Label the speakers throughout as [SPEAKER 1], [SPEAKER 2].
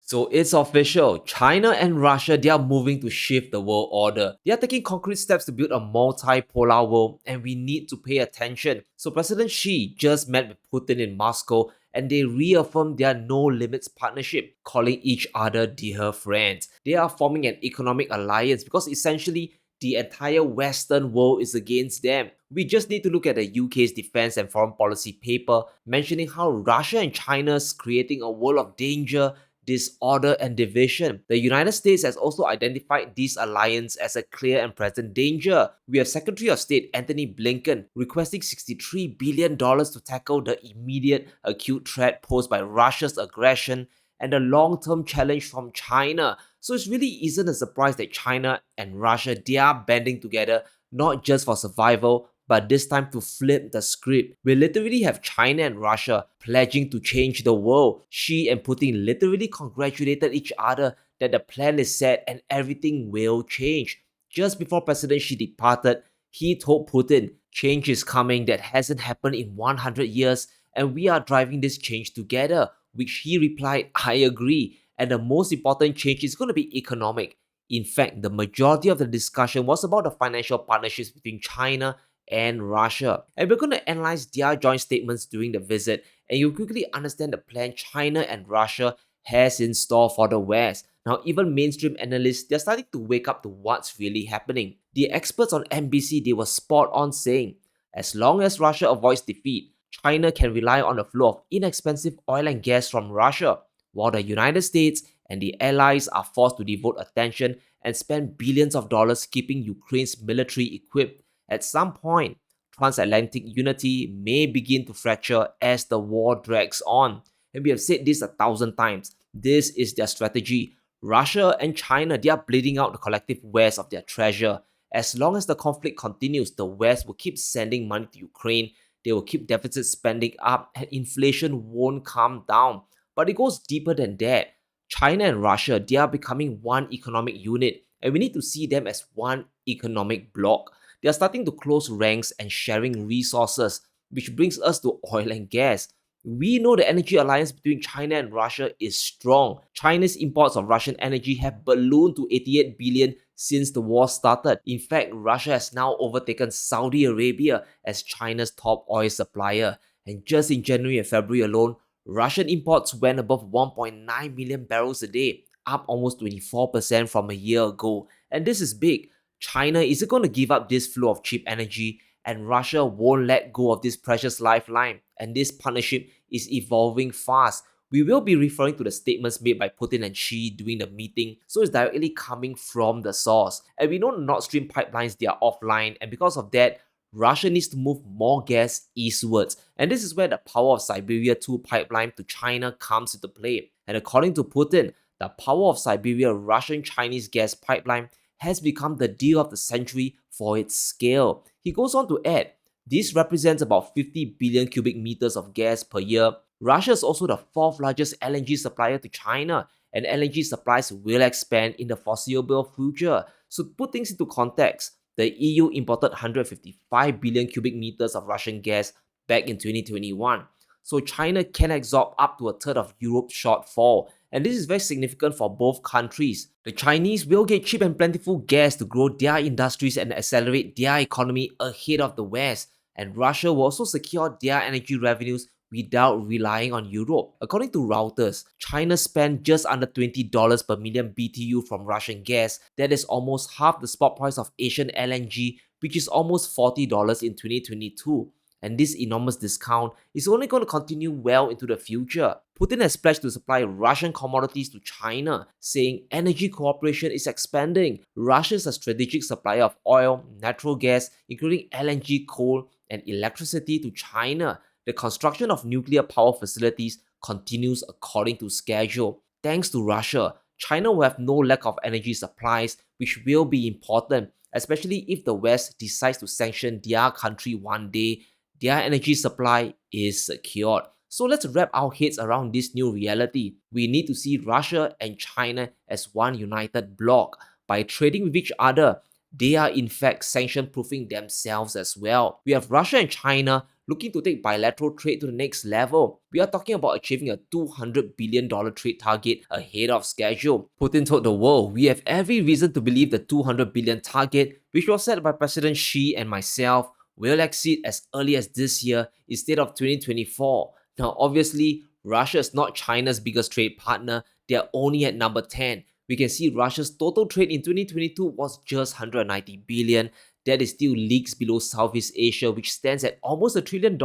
[SPEAKER 1] So it's official. China and Russia, they are moving to shift the world order. They are taking concrete steps to build a multipolar world, and we need to pay attention. So President Xi just met with Putin in Moscow, and they reaffirmed their no limits partnership, calling each other dear friends. They are forming an economic alliance because essentially the entire Western world is against them. We just need to look at the UK's defense and foreign policy paper mentioning how Russia and China is creating a world of danger, disorder, and division. The United States has also identified this alliance as a clear and present danger. We have Secretary of State Anthony Blinken requesting $63 billion to tackle the immediate acute threat posed by Russia's aggression and the long-term challenge from China. So it really isn't a surprise that China and Russia, they are banding together not just for survival, but this time to flip the script. We literally have China and Russia pledging to change the world. Xi and Putin literally congratulated each other that the plan is set and everything will change. Just before President Xi departed, he told Putin, change is coming that hasn't happened in 100 years and we are driving this change together, which he replied, I agree. And the most important change is going to be economic. In fact, the majority of the discussion was about the financial partnerships between China and Russia. And we're going to analyze their joint statements during the visit, and you'll quickly understand the plan China and Russia has in store for the West. Now, even mainstream analysts, they're starting to wake up to what's really happening. The experts on NBC, they were spot on saying, as long as Russia avoids defeat, China can rely on the flow of inexpensive oil and gas from Russia, while the United States and the allies are forced to devote attention and spend billions of dollars keeping Ukraine's military equipped. At some point, transatlantic unity may begin to fracture as the war drags on. And we have said this 1,000 times. This is their strategy. Russia and China, they are bleeding out the collective West of their treasure. As long as the conflict continues, the West will keep sending money to Ukraine. They will keep deficit spending up and inflation won't calm down. But it goes deeper than that. China and Russia, they are becoming one economic unit, and we need to see them as one economic bloc. They are starting to close ranks and sharing resources, which brings us to oil and gas. We know the energy alliance between China and Russia is strong. China's imports of Russian energy have ballooned to 88 billion since the war started. In fact, Russia has now overtaken Saudi Arabia as China's top oil supplier. And just in January and February alone, Russian imports went above 1.9 million barrels a day, up almost 24% from a year ago. And this is big. China isn't going to give up this flow of cheap energy, and Russia won't let go of this precious lifeline. And this partnership is evolving fast. We will be referring to the statements made by Putin and Xi during the meeting, so it's directly coming from the source. And we know Nord Stream pipelines, they are offline, and because of that, Russia needs to move more gas eastwards. And this is where the Power of Siberia 2 pipeline to China comes into play. And according to Putin, the Power of Siberia Russian-Chinese gas pipeline has become the deal of the century for its scale. He goes on to add, this represents about 50 billion cubic meters of gas per year. Russia is also the fourth largest LNG supplier to China, and LNG supplies will expand in the foreseeable future. So to put things into context, the EU imported 155 billion cubic meters of Russian gas back in 2021. So China can absorb up to a third of Europe's shortfall. And this is very significant for both countries. The Chinese will get cheap and plentiful gas to grow their industries and accelerate their economy ahead of the West. And Russia will also secure their energy revenues without relying on Europe. According to Reuters, China spent just under $20 per million BTU from Russian gas. That is almost half the spot price of Asian LNG, which is almost $40 in 2022. And this enormous discount is only going to continue well into the future. Putin has pledged to supply Russian commodities to China, saying energy cooperation is expanding. Russia is a strategic supplier of oil, natural gas, including LNG, coal, and electricity to China. The construction of nuclear power facilities continues according to schedule. Thanks to Russia, China will have no lack of energy supplies, which will be important, especially if the West decides to sanction their country one day. Their energy supply is secured. So let's wrap our heads around this new reality. We need to see Russia and China as one united bloc. By trading with each other, they are in fact sanction-proofing themselves as well. We have Russia and China looking to take bilateral trade to the next level. We are talking about achieving a $200 billion trade target ahead of schedule. Putin told the world, "We have every reason to believe the $200 billion target, which was set by President Xi and myself, will exceed as early as this year instead of 2024. Now, obviously, Russia is not China's biggest trade partner. They are only at number 10. We can see Russia's total trade in 2022 was just 190 billion. That is still leagues below Southeast Asia, which stands at almost $1 trillion,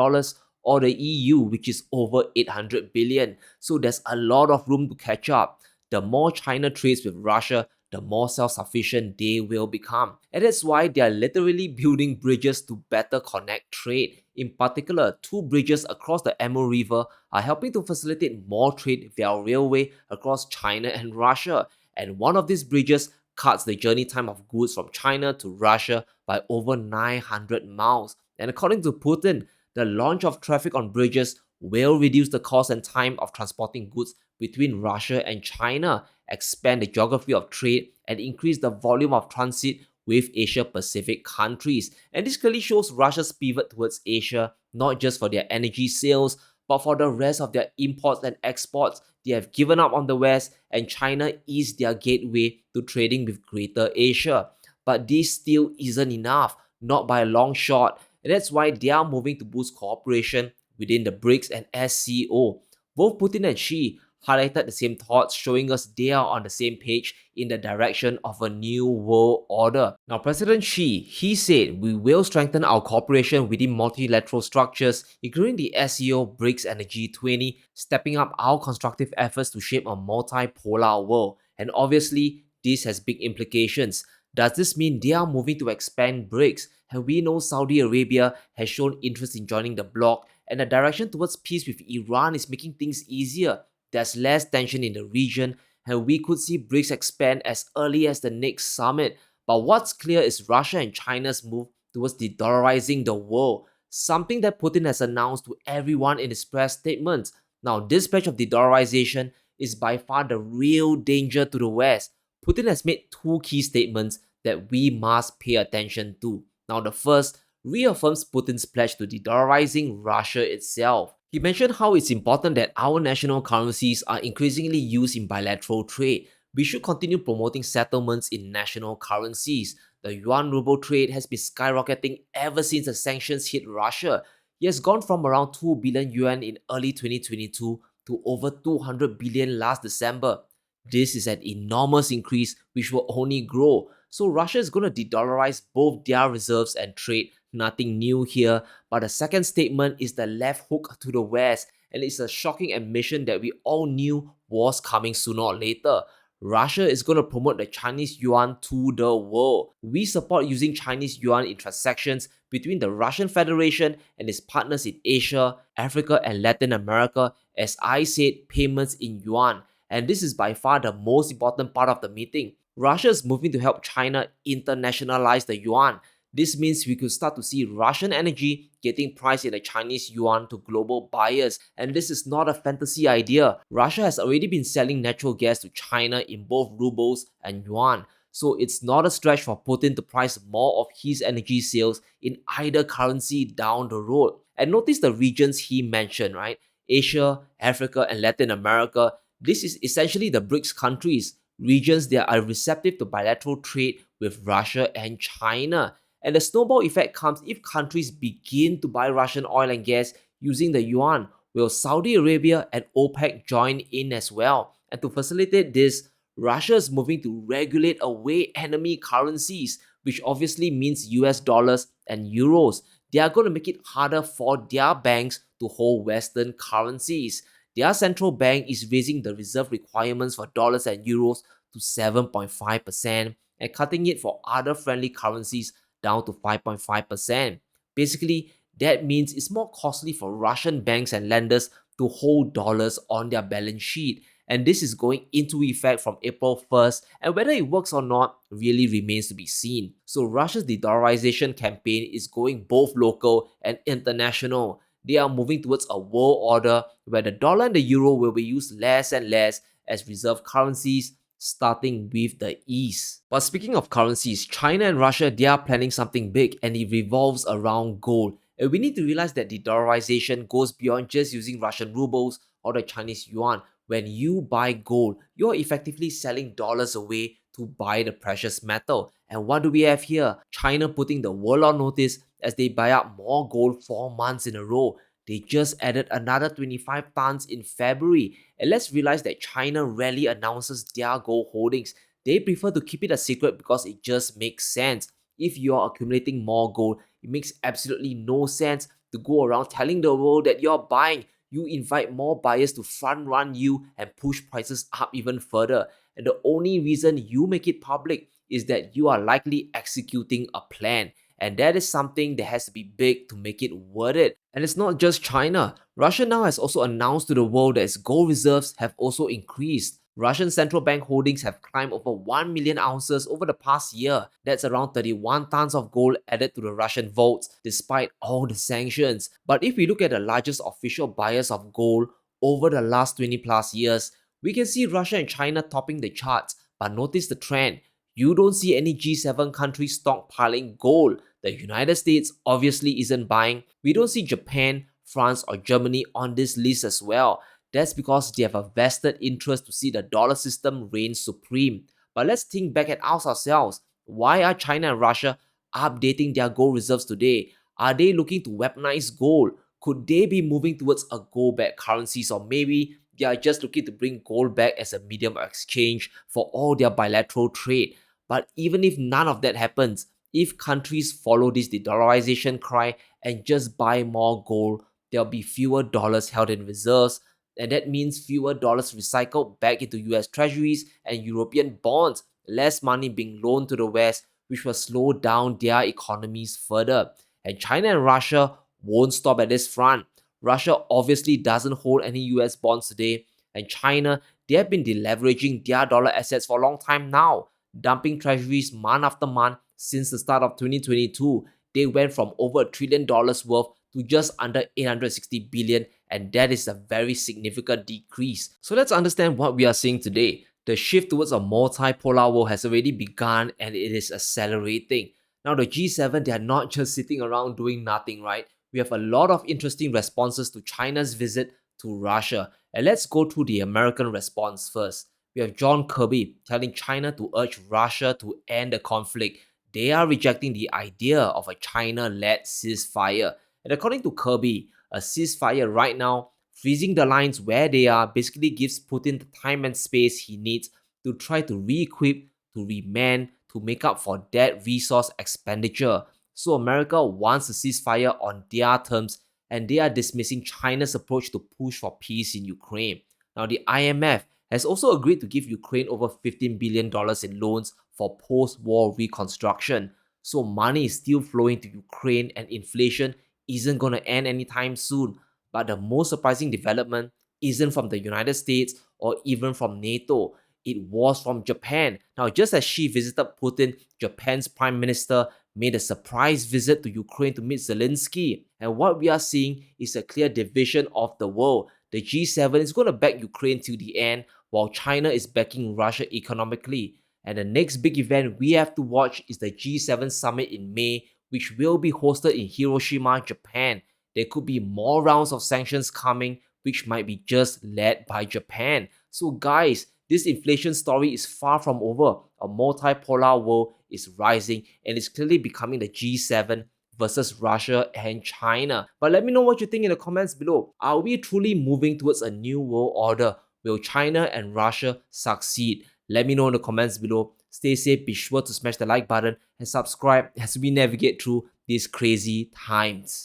[SPEAKER 1] or the EU, which is over 800 billion. So there's a lot of room to catch up. The more China trades with Russia, the more self-sufficient they will become. And that's why they are literally building bridges to better connect trade. In particular, two bridges across the Amur River are helping to facilitate more trade via railway across China and Russia. And one of these bridges cuts the journey time of goods from China to Russia by over 900 miles. And according to Putin, the launch of traffic on bridges will reduce the cost and time of transporting goods between Russia and China, expand the geography of trade, and increase the volume of transit with Asia Pacific countries. And this clearly shows Russia's pivot towards Asia, not just for their energy sales, but for the rest of their imports and exports. They have given up on the West, and China is their gateway to trading with Greater Asia. But this still isn't enough, not by a long shot. And that's why they are moving to boost cooperation within the BRICS and SCO. Both Putin and Xi highlighted the same thoughts, showing us they are on the same page in the direction of a new world order. Now, President Xi, he said, "We will strengthen our cooperation within multilateral structures, including the SCO, BRICS, and the G20, stepping up our constructive efforts to shape a multipolar world." And obviously, this has big implications. Does this mean they are moving to expand BRICS? And we know Saudi Arabia has shown interest in joining the bloc, and the direction towards peace with Iran is making things easier. There's less tension in the region, and we could see BRICS expand as early as the next summit. But what's clear is Russia and China's move towards de-dollarizing the world, something that Putin has announced to everyone in his press statements. Now, this batch of de-dollarization is by far the real danger to the West. Putin has made two key statements that we must pay attention to. Now, the first reaffirms Putin's pledge to de-dollarizing Russia itself. He mentioned how it's important that our national currencies are increasingly used in bilateral trade. We should continue promoting settlements in national currencies. The yuan-ruble trade has been skyrocketing ever since the sanctions hit Russia. It has gone from around 2 billion yuan in early 2022 to over 200 billion last December. This is an enormous increase which will only grow. So Russia is going to de-dollarize both their reserves and trade. Nothing new here, but the second statement is the left hook to the West, and it's a shocking admission that we all knew was coming sooner or later. Russia is going to promote the Chinese yuan to the world. We support using Chinese yuan in transactions between the Russian Federation and its partners in Asia, Africa, and Latin America, as I said, payments in yuan. And this is by far the most important part of the meeting. Russia is moving to help China internationalize the yuan. This means we could start to see Russian energy getting priced in the Chinese yuan to global buyers. And this is not a fantasy idea. Russia has already been selling natural gas to China in both rubles and yuan. So it's not a stretch for Putin to price more of his energy sales in either currency down the road. And notice the regions he mentioned, right? Asia, Africa, and Latin America. This is essentially the BRICS countries, regions that are receptive to bilateral trade with Russia and China. And the snowball effect comes if countries begin to buy Russian oil and gas using the yuan. Will Saudi Arabia and OPEC join in as well? And to facilitate this, Russia is moving to regulate away enemy currencies, which obviously means US dollars and euros. They are going to make it harder for their banks to hold Western currencies. Their central bank is raising the reserve requirements for dollars and euros to 7.5% and cutting it for other friendly currencies down to 5.5%. Basically, that means it's more costly for Russian banks and lenders to hold dollars on their balance sheet. And this is going into effect from April 1st, and whether it works or not really remains to be seen. So Russia's de-dollarization campaign is going both local and international. They are moving towards a world order where the dollar and the euro will be used less and less as reserve currencies, starting with the East. But speaking of currencies, China and Russia, they are planning something big, and it revolves around gold. And we need to realize that de-dollarization goes beyond just using Russian rubles or the Chinese yuan. When you buy gold, you're effectively selling dollars away to buy the precious metal. And what do we have here? China putting the world on notice as they buy up more gold 4 months in a row. They just added another 25 tons in February. And let's realize that China rarely announces their gold holdings. They prefer to keep it a secret because it just makes sense. If you are accumulating more gold, it makes absolutely no sense to go around telling the world that you're buying. You invite more buyers to front run you and push prices up even further. And the only reason you make it public is that you are likely executing a plan. And that is something that has to be big to make it worth it. And it's not just China. Russia now has also announced to the world that its gold reserves have also increased. Russian central bank holdings have climbed over 1 million ounces over the past year. That's around 31 tons of gold added to the Russian vaults, despite all the sanctions. But if we look at the largest official buyers of gold over the last 20 plus years, we can see Russia and China topping the charts. But notice the trend. You don't see any G7 countries stockpiling gold. The United States obviously isn't buying. We don't see Japan, France, or Germany on this list as well. That's because they have a vested interest to see the dollar system reign supreme. But let's think back at ourselves. Why are China and Russia updating their gold reserves today? Are they looking to weaponize gold? Could they be moving towards a gold-backed currencies, or maybe they are just looking to bring gold back as a medium of exchange for all their bilateral trade? But even if none of that happens, if countries follow this de-dollarization cry and just buy more gold, there'll be fewer dollars held in reserves, and that means fewer dollars recycled back into US treasuries and European bonds, less money being loaned to the West, which will slow down their economies further. And China and Russia won't stop at this front. Russia obviously doesn't hold any US bonds today, and China, they have been deleveraging their dollar assets for a long time now, dumping treasuries month after month since the start of 2022. They went from over $1 trillion worth to just under 860 billion, and that is a very significant decrease. So let's understand what we are seeing today. The shift towards a multipolar world has already begun and it is accelerating. Now the G7, they are not just sitting around doing nothing, right? We have a lot of interesting responses to China's visit to Russia. And let's go through the American response first. We have John Kirby telling China to urge Russia to end the conflict. They are rejecting the idea of a China-led ceasefire. And according to Kirby, a ceasefire right now, freezing the lines where they are, basically gives Putin the time and space he needs to try to re-equip, to reman, to make up for that resource expenditure. So America wants a ceasefire on their terms, and they are dismissing China's approach to push for peace in Ukraine. Now the IMF has also agreed to give Ukraine over $15 billion in loans for post-war reconstruction. So money is still flowing to Ukraine and inflation isn't going to end anytime soon. But the most surprising development isn't from the United States or even from NATO. It was from Japan. Now, just as Xi visited Putin, Japan's Prime Minister made a surprise visit to Ukraine to meet Zelensky. And what we are seeing is a clear division of the world. The G7 is going to back Ukraine till the end, while China is backing Russia economically. And the next big event we have to watch is the G7 summit in May, which will be hosted in Hiroshima, Japan. There could be more rounds of sanctions coming, which might be just led by Japan. So guys, this inflation story is far from over. A multipolar world is rising and is clearly becoming the G7 versus Russia and China. But let me know what you think in the comments below. Are we truly moving towards a new world order? Will China and Russia succeed? Let me know in the comments below. Stay safe, be sure to smash the like button and subscribe as we navigate through these crazy times.